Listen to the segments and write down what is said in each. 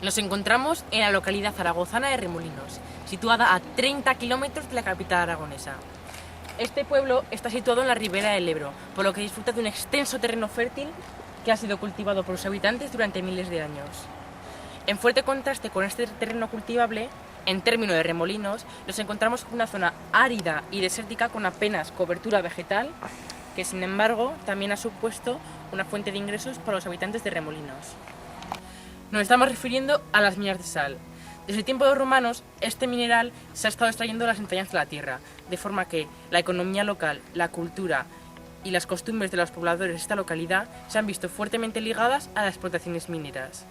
Nos encontramos en la localidad zaragozana de Remolinos, situada a 30 kilómetros de la capital aragonesa. Este pueblo está situado en la ribera del Ebro, por lo que disfruta de un extenso terreno fértil que ha sido cultivado por sus habitantes durante miles de años. En fuerte contraste con este terreno cultivable, en términos de Remolinos, nos encontramos con una zona árida y desértica con apenas cobertura vegetal, que sin embargo también ha supuesto una fuente de ingresos para los habitantes de Remolinos. Nos estamos refiriendo a las minas de sal. Desde el tiempo de los romanos, este mineral se ha estado extrayendo de las entrañas de la tierra, de forma que la economía local, la cultura y las costumbres de los pobladores de esta localidad se han visto fuertemente ligadas a las explotaciones mineras.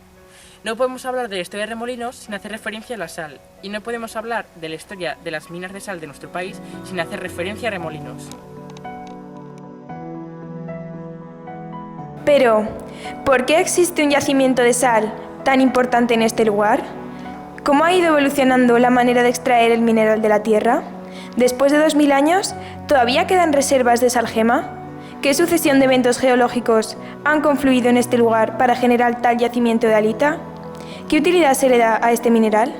No podemos hablar de la historia de Remolinos sin hacer referencia a la sal, y no podemos hablar de la historia de las minas de sal de nuestro país sin hacer referencia a Remolinos. Pero, ¿por qué existe un yacimiento de sal tan importante en este lugar? ¿Cómo ha ido evolucionando la manera de extraer el mineral de la tierra? Después de 2000 años, ¿todavía quedan reservas de salgema? ¿Qué sucesión de eventos geológicos han confluido en este lugar para generar tal yacimiento de halita? ¿Qué utilidad se le da a este mineral?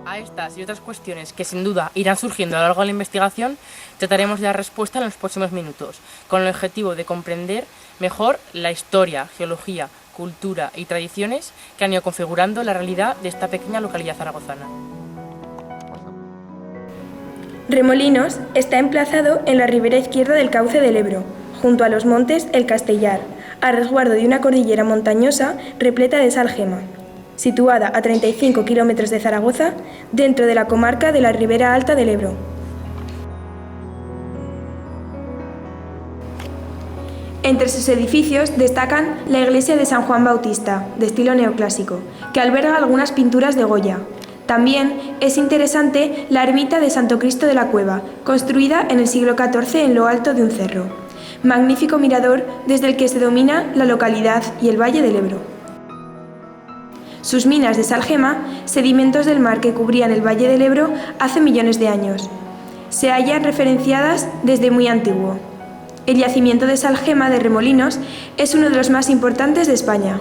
A estas y otras cuestiones que sin duda irán surgiendo a lo largo de la investigación, trataremos de dar respuesta en los próximos minutos, con el objetivo de comprender mejor la historia, geología, cultura y tradiciones que han ido configurando la realidad de esta pequeña localidad zaragozana. Remolinos está emplazado en la ribera izquierda del cauce del Ebro, junto a los montes El Castellar, a resguardo de una cordillera montañosa repleta de sal gema. Situada a 35 kilómetros de Zaragoza, dentro de la comarca de la Ribera Alta del Ebro. Entre sus edificios destacan la iglesia de San Juan Bautista, de estilo neoclásico, que alberga algunas pinturas de Goya. También es interesante la ermita de Santo Cristo de la Cueva, construida en el siglo XIV en lo alto de un cerro. Magnífico mirador desde el que se domina la localidad y el valle del Ebro. Sus minas de sal gema, sedimentos del mar que cubrían el valle del Ebro hace millones de años, se hallan referenciadas desde muy antiguo. El yacimiento de sal gema de Remolinos es uno de los más importantes de España.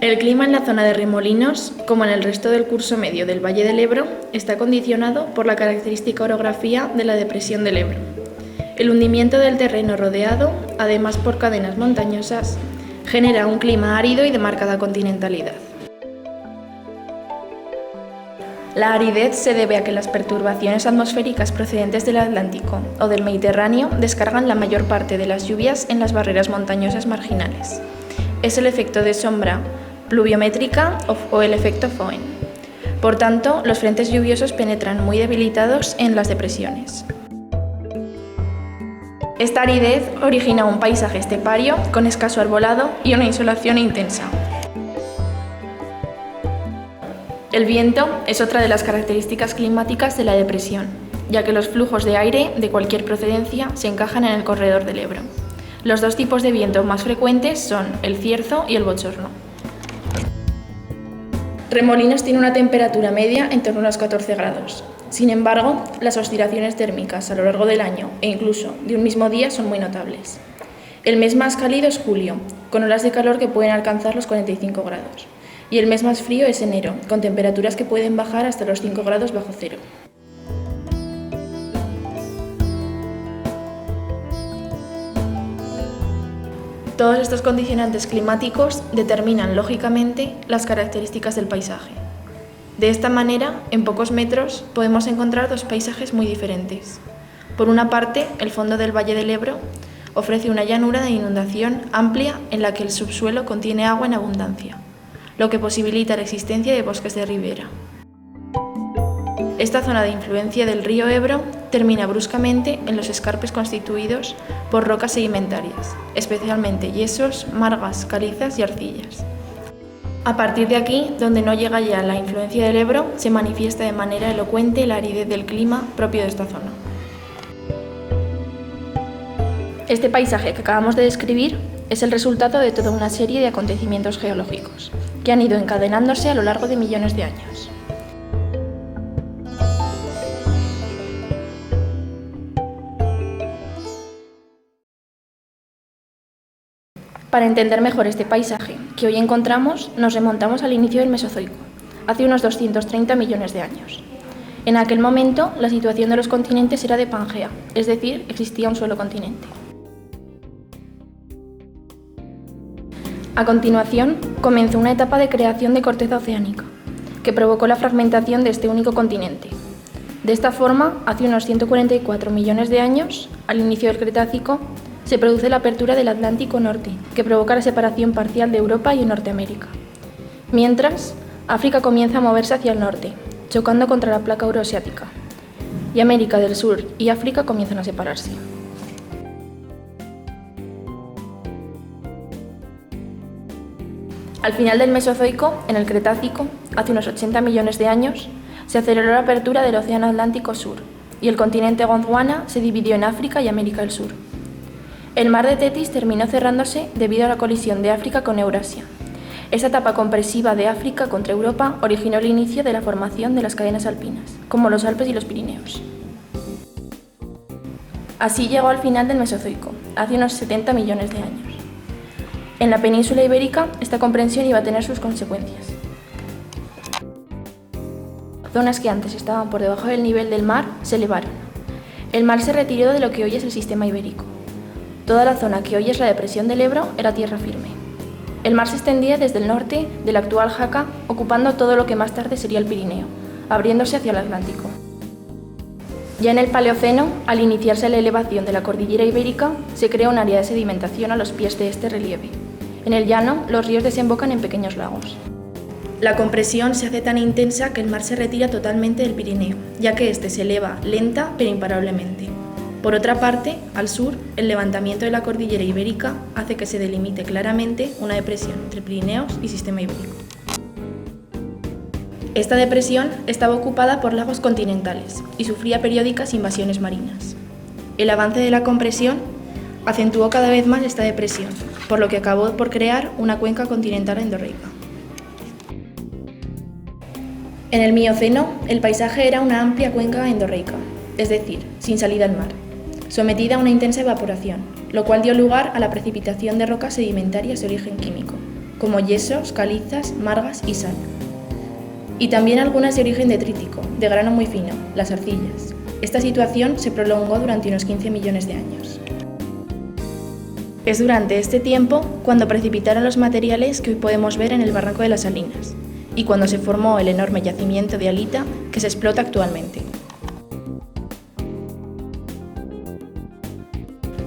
El clima en la zona de Remolinos, como en el resto del curso medio del Valle del Ebro, está condicionado por la característica orografía de la depresión del Ebro. El hundimiento del terreno rodeado, además por cadenas montañosas, genera un clima árido y de marcada continentalidad. La aridez se debe a que las perturbaciones atmosféricas procedentes del Atlántico o del Mediterráneo descargan la mayor parte de las lluvias en las barreras montañosas marginales. Es el efecto de sombra pluviométrica o el efecto Foehn. Por tanto, los frentes lluviosos penetran muy debilitados en las depresiones. Esta aridez origina un paisaje estepario con escaso arbolado y una insolación intensa. El viento es otra de las características climáticas de la depresión, ya que los flujos de aire de cualquier procedencia se encajan en el corredor del Ebro. Los dos tipos de viento más frecuentes son el cierzo y el bochorno. Remolinos tiene una temperatura media en torno a los 14 grados. Sin embargo, las oscilaciones térmicas a lo largo del año e incluso de un mismo día son muy notables. El mes más cálido es julio, con olas de calor que pueden alcanzar los 45 grados. Y el mes más frío es enero, con temperaturas que pueden bajar hasta los 5 grados bajo cero. Todos estos condicionantes climáticos determinan, lógicamente, las características del paisaje. De esta manera, en pocos metros, podemos encontrar dos paisajes muy diferentes. Por una parte, el fondo del Valle del Ebro ofrece una llanura de inundación amplia en la que el subsuelo contiene agua en abundancia, lo que posibilita la existencia de bosques de ribera. Esta zona de influencia del río Ebro termina bruscamente en los escarpes constituidos por rocas sedimentarias, especialmente yesos, margas, calizas y arcillas. A partir de aquí, donde no llega ya la influencia del Ebro, se manifiesta de manera elocuente la aridez del clima propio de esta zona. Este paisaje que acabamos de describir es el resultado de toda una serie de acontecimientos geológicos que han ido encadenándose a lo largo de millones de años. Para entender mejor este paisaje que hoy encontramos, nos remontamos al inicio del Mesozoico, hace unos 230 millones de años. En aquel momento, la situación de los continentes era de Pangea, es decir, existía un solo continente. A continuación, comenzó una etapa de creación de corteza oceánica, que provocó la fragmentación de este único continente. De esta forma, hace unos 144 millones de años, al inicio del Cretácico, se produce la apertura del Atlántico Norte, que provoca la separación parcial de Europa y Norteamérica. Mientras, África comienza a moverse hacia el norte, chocando contra la placa euroasiática, y América del Sur y África comienzan a separarse. Al final del Mesozoico, en el Cretácico, hace unos 80 millones de años, se aceleró la apertura del Océano Atlántico Sur, y el continente Gondwana se dividió en África y América del Sur. El mar de Tetis terminó cerrándose debido a la colisión de África con Eurasia. Esta etapa compresiva de África contra Europa originó el inicio de la formación de las cadenas alpinas, como los Alpes y los Pirineos. Así llegó al final del Mesozoico, hace unos 70 millones de años. En la península ibérica, esta comprensión iba a tener sus consecuencias. Zonas que antes estaban por debajo del nivel del mar se elevaron. El mar se retiró de lo que hoy es el sistema ibérico. Toda la zona que hoy es la depresión del Ebro era tierra firme. El mar se extendía desde el norte del actual Jaca, ocupando todo lo que más tarde sería el Pirineo, abriéndose hacia el Atlántico. Ya en el Paleoceno, al iniciarse la elevación de la cordillera ibérica, se crea un área de sedimentación a los pies de este relieve. En el llano, los ríos desembocan en pequeños lagos. La compresión se hace tan intensa que el mar se retira totalmente del Pirineo, ya que este se eleva lenta pero imparablemente. Por otra parte, al sur, el levantamiento de la cordillera ibérica hace que se delimite claramente una depresión entre Pirineos y sistema ibérico. Esta depresión estaba ocupada por lagos continentales y sufría periódicas invasiones marinas. El avance de la compresión acentuó cada vez más esta depresión, por lo que acabó por crear una cuenca continental endorreica. En el Mioceno, el paisaje era una amplia cuenca endorreica, es decir, sin salida al mar, sometida a una intensa evaporación, lo cual dio lugar a la precipitación de rocas sedimentarias de origen químico, como yesos, calizas, margas y sal. Y también algunas de origen detrítico, de grano muy fino, las arcillas. Esta situación se prolongó durante unos 15 millones de años. Es durante este tiempo cuando precipitaron los materiales que hoy podemos ver en el Barranco de las Salinas, y cuando se formó el enorme yacimiento de halita que se explota actualmente.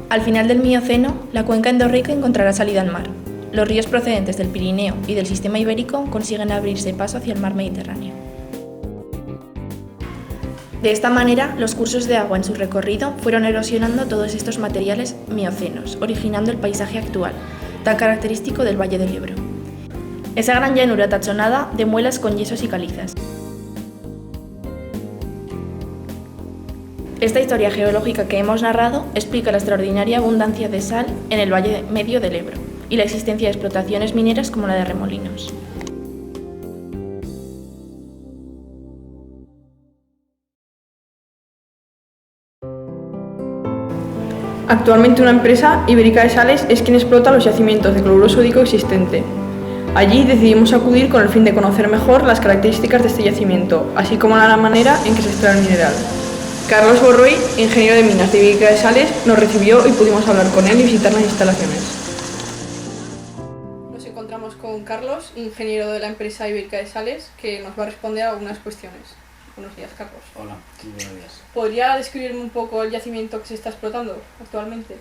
Al final del Mioceno, la cuenca endorreica encontrará salida al mar. Los ríos procedentes del Pirineo y del sistema ibérico consiguen abrirse paso hacia el mar Mediterráneo. De esta manera, los cursos de agua en su recorrido fueron erosionando todos estos materiales miocenos, originando el paisaje actual, tan característico del Valle del Ebro. Esa gran llanura tachonada de muelas con yesos y calizas. Esta historia geológica que hemos narrado explica la extraordinaria abundancia de sal en el valle medio del Ebro y la existencia de explotaciones mineras como la de Remolinos. Actualmente una empresa, Ibérica de Sales, es quien explota los yacimientos de cloruro sódico existente. Allí decidimos acudir con el fin de conocer mejor las características de este yacimiento, así como la manera en que se extrae el mineral. Carlos Borroy, ingeniero de minas de Ibérica de Sales, nos recibió y pudimos hablar con él y visitar las instalaciones. Nos encontramos con Carlos, ingeniero de la empresa Ibérica de Sales, que nos va a responder a algunas cuestiones. Buenos días, Carlos. Hola, buenos días. ¿Podría describirme un poco el yacimiento que se está explotando actualmente?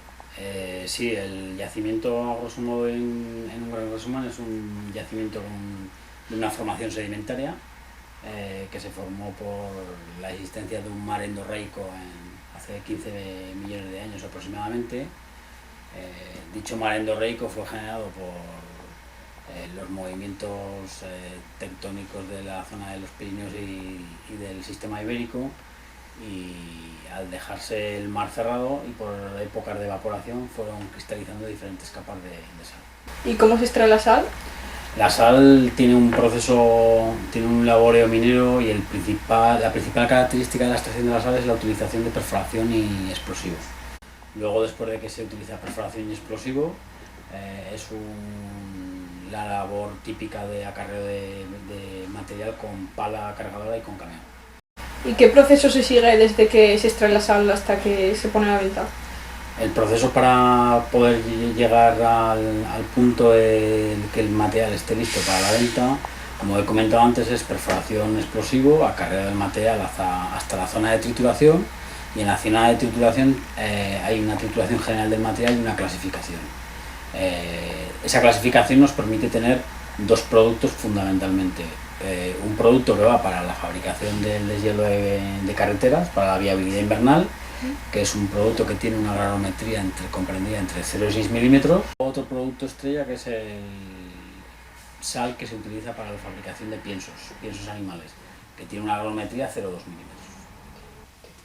Sí, el yacimiento, a grosso modo, en un gran resumen, es un yacimiento de una formación sedimentaria que se formó por la existencia de un mar endorreico hace 15 millones de años aproximadamente. Dicho mar endorreico fue generado por los movimientos tectónicos de la zona de los Pirineos y del sistema ibérico, y al dejarse el mar cerrado y por épocas de evaporación fueron cristalizando diferentes capas de sal. ¿Y cómo se extrae la sal? La sal tiene un proceso, tiene un laboreo minero, y la principal característica de la extracción de la sal es la utilización de perforación y explosivos. Luego, después de que se utiliza perforación y explosivo, la labor típica de acarreo de material con pala cargadora y con camión. ¿Y qué proceso se sigue desde que se extrae la sal hasta que se pone a la venta? El proceso para poder llegar al punto en que el material esté listo para la venta, como he comentado antes, es perforación explosivo, acarreo del material hasta la zona de trituración, y en la zona de trituración hay una trituración general del material y una clasificación. Esa clasificación nos permite tener dos productos fundamentalmente. Un producto que va para la fabricación del deshielo de carreteras, para la viabilidad invernal, que es un producto que tiene una granulometría comprendida entre 0 y 6 milímetros. Otro producto estrella que es el sal que se utiliza para la fabricación de piensos animales, que tiene una granulometría 0,2 milímetros.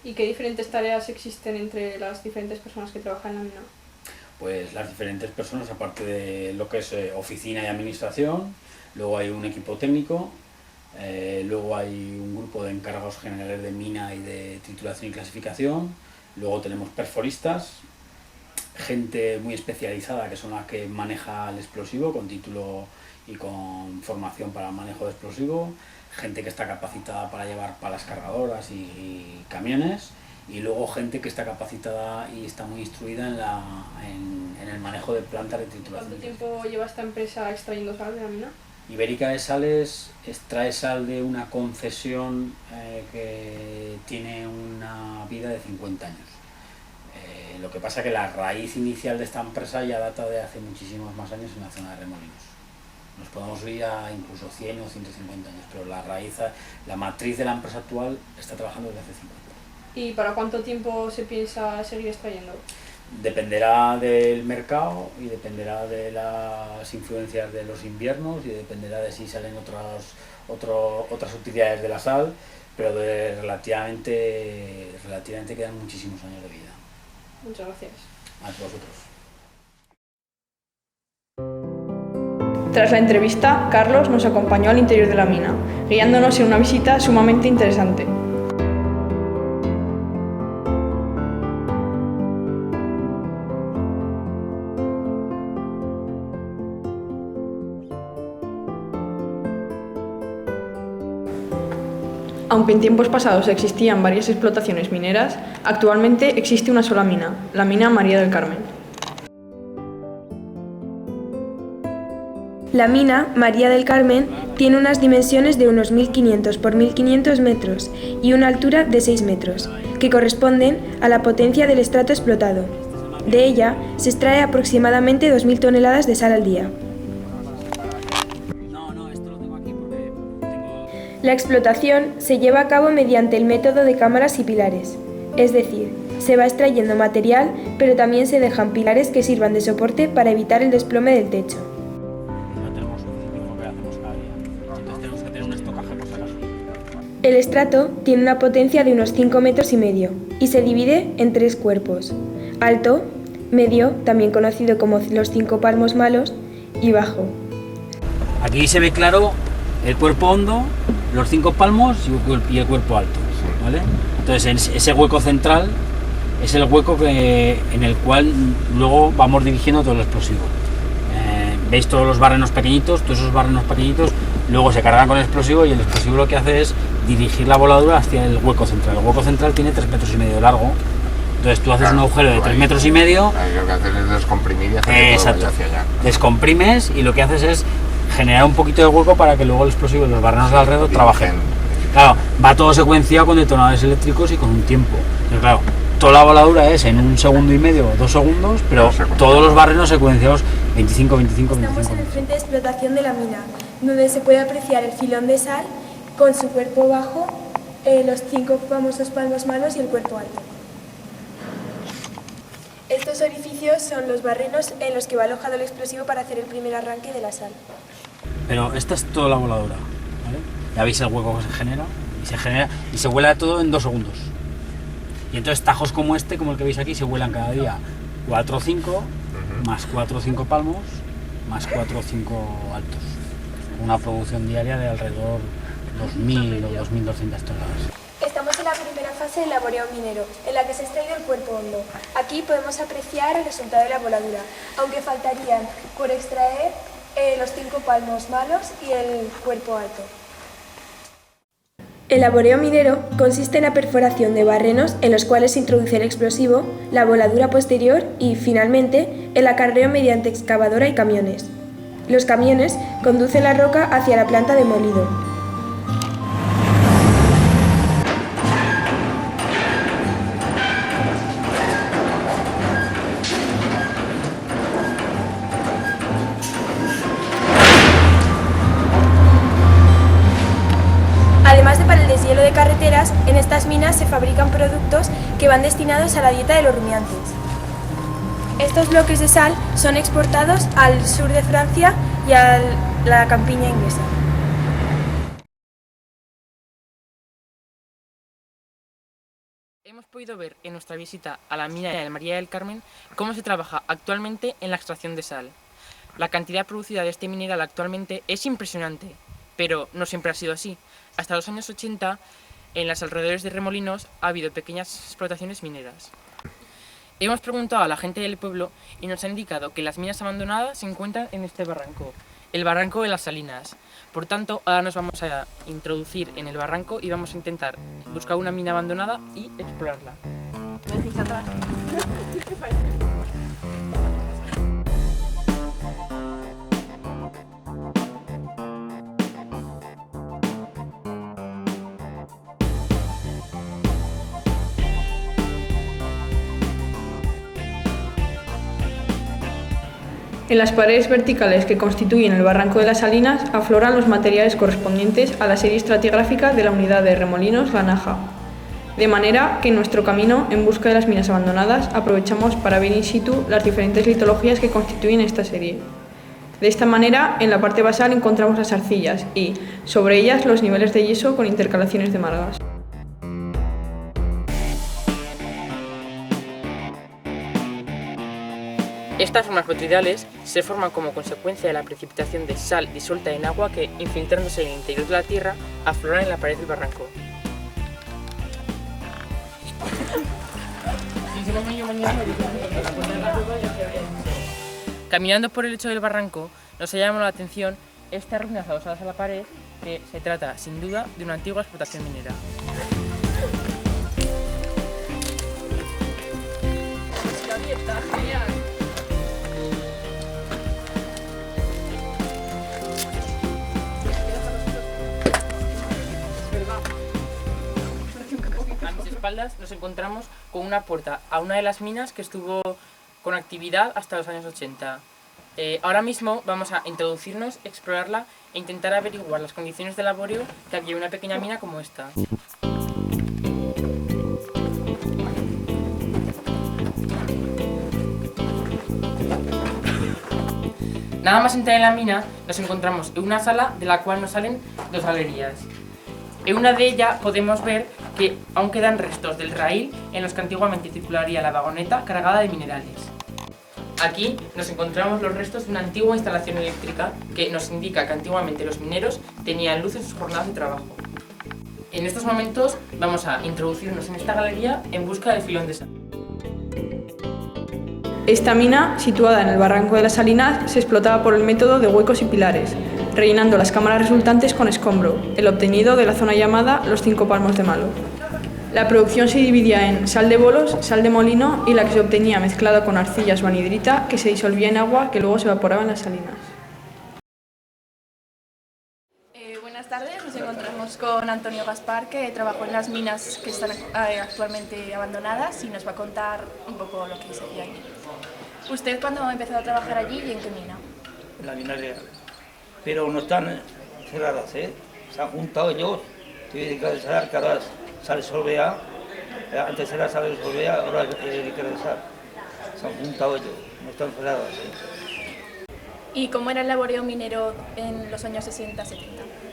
¿Y qué diferentes tareas existen entre las diferentes personas que trabajan en la mina? Pues las diferentes personas, aparte de lo que es oficina y administración, luego hay un equipo técnico, luego hay un grupo de encargados generales de mina y de trituración y clasificación, luego tenemos perforistas, gente muy especializada que son las que maneja el explosivo con título y con formación para el manejo de explosivo, gente que está capacitada para llevar palas cargadoras y camiones, y luego gente que está capacitada y está muy instruida en el manejo de plantas de trituración. ¿Cuánto tiempo lleva esta empresa extrayendo sal de la mina? Ibérica de Sales extrae sal de una concesión que tiene una vida de 50 años. Lo que pasa es que la raíz inicial de esta empresa ya data de hace muchísimos más años en la zona de Remolinos. Nos podemos ir a incluso 100 o 150 años, pero la matriz de la empresa actual está trabajando desde hace 50. ¿Y para cuánto tiempo se piensa seguir extrayendo? Dependerá del mercado y dependerá de las influencias de los inviernos y dependerá de si salen otras utilidades de la sal, pero relativamente quedan muchísimos años de vida. Muchas gracias. A vosotros. Tras la entrevista, Carlos nos acompañó al interior de la mina, guiándonos en una visita sumamente interesante. Aunque en tiempos pasados existían varias explotaciones mineras, actualmente existe una sola mina, la mina María del Carmen. La mina María del Carmen tiene unas dimensiones de unos 1.500 por 1.500 metros y una altura de 6 metros, que corresponden a la potencia del estrato explotado. De ella se extrae aproximadamente 2.000 toneladas de sal al día. La explotación se lleva a cabo mediante el método de cámaras y pilares, es decir, se va extrayendo material, pero también se dejan pilares que sirvan de soporte para evitar el desplome del techo. El estrato tiene una potencia de unos 5,5 metros y se divide en 3 cuerpos: alto, medio, también conocido como los 5 palmos malos, y bajo. Aquí se ve claro el cuerpo hondo, los 5 palmos y el cuerpo alto, ¿vale? Entonces ese hueco central es el hueco en el cual luego vamos dirigiendo todo el explosivo. ¿Veis todos los barrenos pequeñitos? Todos esos barrenos pequeñitos luego se cargan con el explosivo y el explosivo lo que hace es dirigir la voladura hacia el hueco central. El hueco central tiene 3,5 metros de largo. Entonces tú haces un agujero de 3,5 metros. Ahí lo que haces es descomprimir y hacer que todo vaya hacia allá. Descomprimes y lo que haces es generar un poquito de hueco para que luego el explosivo y los barrenos de alrededor trabajen. Claro, va todo secuenciado con detonadores eléctricos y con un tiempo. Pero claro, toda la voladura es en 1,5 segundos, 2 segundos, pero todos los barrenos secuenciados 25, 25, 25. Estamos en el frente de explotación de la mina, donde se puede apreciar el filón de sal con su cuerpo bajo, los 5 famosos palmos malos y el cuerpo alto. Estos orificios son los barrenos en los que va alojado el explosivo para hacer el primer arranque de la sal. Pero esta es toda la voladura, ¿vale? Ya veis el hueco que se genera y se vuela todo en 2 segundos. Y entonces tajos como este, como el que veis aquí, se vuelan cada día 4 o 5, más 4 o 5 palmos, más 4 o 5 altos. Una producción diaria de alrededor 2.000 o 2.200 toneladas. Estamos en la primera fase del laboreo minero, en la que se ha extraído el cuerpo hondo. Aquí podemos apreciar el resultado de la voladura, aunque faltarían por extraer los 5 palmos malos y el cuerpo alto. El laboreo minero consiste en la perforación de barrenos en los cuales se introduce el explosivo, la voladura posterior y, finalmente, el acarreo mediante excavadora y camiones. Los camiones conducen la roca hacia la planta de molido. Además de para el deshielo de carreteras, en estas minas se fabrican productos que van destinados a la dieta de los rumiantes. Estos bloques de sal son exportados al sur de Francia y a la campiña inglesa. Hemos podido ver en nuestra visita a la mina de María del Carmen cómo se trabaja actualmente en la extracción de sal. La cantidad producida de este mineral actualmente es impresionante, pero no siempre ha sido así. Hasta los años 80, en los alrededores de Remolinos ha habido pequeñas explotaciones mineras. Hemos preguntado a la gente del pueblo y nos han indicado que las minas abandonadas se encuentran en este barranco, el barranco de las Salinas. Por tanto, ahora nos vamos a introducir en el barranco y vamos a intentar buscar una mina abandonada y explorarla. En las paredes verticales que constituyen el barranco de las Salinas afloran los materiales correspondientes a la serie estratigráfica de la unidad de Remolinos La Naja. De manera que en nuestro camino en busca de las minas abandonadas aprovechamos para ver in situ las diferentes litologías que constituyen esta serie. De esta manera, en la parte basal encontramos las arcillas y, sobre ellas, los niveles de yeso con intercalaciones de margas. Estas formas petroidales se forman como consecuencia de la precipitación de sal disuelta en agua que, infiltrándose en el interior de la tierra, afloran en la pared del barranco. Caminando por el lecho del barranco, nos ha llamado la atención estas ruinas adosadas a la pared, que se trata, sin duda, de una antigua explotación minera. A mis espaldas nos encontramos con una puerta a una de las minas que estuvo con actividad hasta los años 80. Ahora mismo vamos a introducirnos, explorarla e intentar averiguar las condiciones de laboreo que había en una pequeña mina como esta. Nada más entrar en la mina, nos encontramos en una sala de la cual nos salen 2 galerías. En una de ellas podemos ver que aún quedan restos del raíl en los que antiguamente circularía la vagoneta cargada de minerales. Aquí nos encontramos los restos de una antigua instalación eléctrica que nos indica que antiguamente los mineros tenían luz en sus jornadas de trabajo. En estos momentos vamos a introducirnos en esta galería en busca del filón de sal. Esta mina, situada en el barranco de las Salinas, se explotaba por el método de huecos y pilares, rellenando las cámaras resultantes con escombro, el obtenido de la zona llamada los 5 palmos de malo. La producción se dividía en sal de bolos, sal de molino y la que se obtenía mezclada con arcillas o anhidrita que se disolvía en agua que luego se evaporaba en las salinas. Buenas tardes, nos encontramos con Antonio Gaspar, que trabajó en las minas que están actualmente abandonadas y nos va a contar un poco lo que se hacía allí. ¿Usted cuándo empezó a trabajar allí y en qué mina? En la mina real. Pero no están cerradas, ¿eh? Se han juntado ellos, tienen que regresar, que ahora sale Solvea, antes era sale Solvea, ahora hay que regresar. Se han juntado ellos, no están cerradas, ¿eh? ¿Y cómo era el laboreo minero en los años 60-70?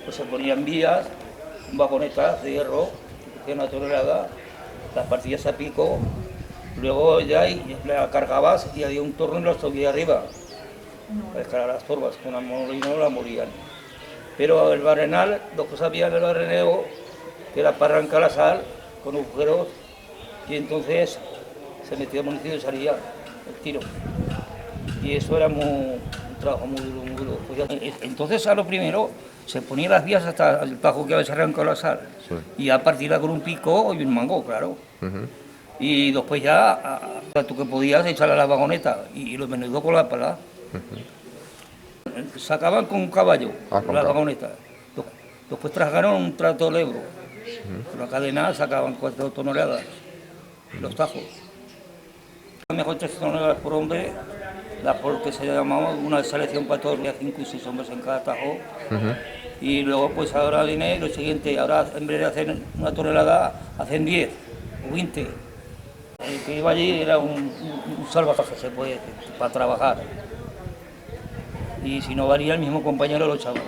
Pues se ponían vías, vagonetas de hierro, que cogían una tonelada, las partías a pico, luego ya la cargabas y había un torno y la subía arriba. Para descargar las turbas, con el molino la morían. Pero el barrenal, 2 cosas había en el barreneo, que era para arrancar la sal con agujeros, y entonces se metía munición y salía el tiro. Y eso era un trabajo muy duro, muy duro. Pues entonces a lo primero se ponía las vías hasta el tajo que había arrancado la sal, sí. Y a partirla con un pico y un mango, claro. Y después ya, tú que podías echarle a la vagoneta y lo menudo con la pala. Sacaban con un caballo la vagoneta. Después trajeron un tractor de Ebro. Con la cadena sacaban 4 toneladas, los tajos. Mejor 3 toneladas por hombre, porque se llamaba una selección para todos, 5 y 6 hombres en cada tajo. Y luego pues ahora viene lo siguiente, ahora en vez de hacer 1 tonelada, hacen 10 o 20. El que iba allí era un salvaje, se puede decir, para trabajar. Y si no valía, el mismo compañero lo echaba.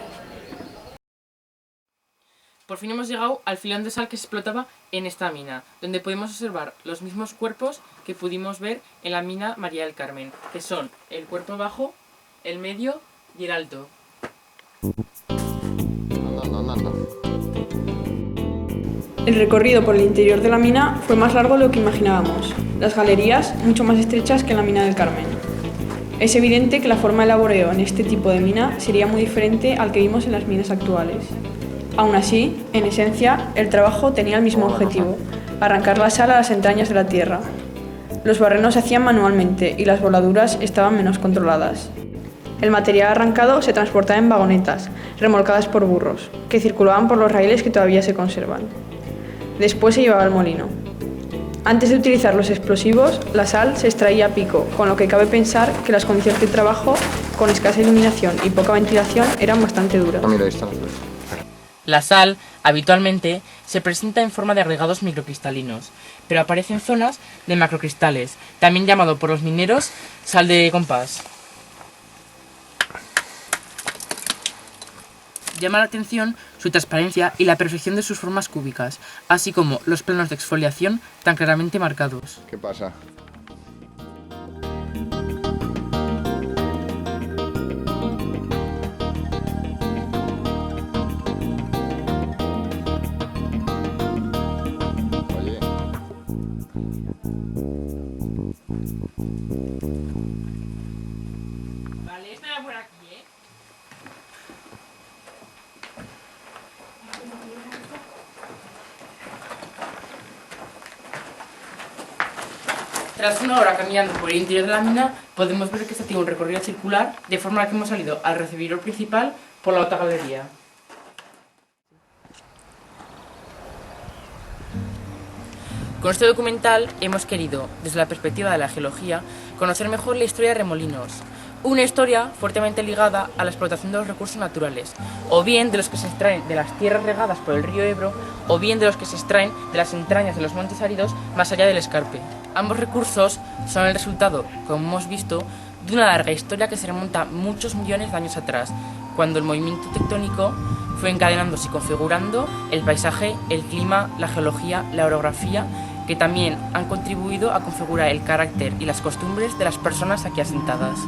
Por fin hemos llegado al filón de sal que se explotaba en esta mina, donde podemos observar los mismos cuerpos que pudimos ver en la mina María del Carmen, que son el cuerpo bajo, el medio y el alto. El recorrido por el interior de la mina fue más largo de lo que imaginábamos, las galerías mucho más estrechas que en la mina del Carmen. Es evidente que la forma de laboreo en este tipo de mina sería muy diferente al que vimos en las minas actuales. Aún así, en esencia, el trabajo tenía el mismo objetivo, arrancar la sal a las entrañas de la tierra. Los barrenos se hacían manualmente y las voladuras estaban menos controladas. El material arrancado se transportaba en vagonetas, remolcadas por burros, que circulaban por los raíles que todavía se conservan. Después se llevaba al molino. Antes de utilizar los explosivos, la sal se extraía a pico, con lo que cabe pensar que las condiciones de trabajo, con escasa iluminación y poca ventilación, eran bastante duras. La sal, habitualmente, se presenta en forma de agregados microcristalinos, pero aparece en zonas de macrocristales, también llamado por los mineros sal de compás. Llama la atención su transparencia y la perfección de sus formas cúbicas, así como los planos de exfoliación tan claramente marcados. ¿Qué pasa? Vale, esta era por aquí, ¿eh? Tras una hora caminando por el interior de la mina, podemos ver que esta tiene un recorrido circular, de forma que hemos salido al recibidor principal por la otra galería. Con este documental hemos querido, desde la perspectiva de la geología, conocer mejor la historia de Remolinos, una historia fuertemente ligada a la explotación de los recursos naturales, o bien de los que se extraen de las tierras regadas por el río Ebro, o bien de los que se extraen de las entrañas de los montes áridos más allá del escarpe. Ambos recursos son el resultado, como hemos visto, de una larga historia que se remonta muchos millones de años atrás, cuando el movimiento tectónico fue encadenándose y configurando el paisaje, el clima, la geología, la orografía, que también han contribuido a configurar el carácter y las costumbres de las personas aquí asentadas.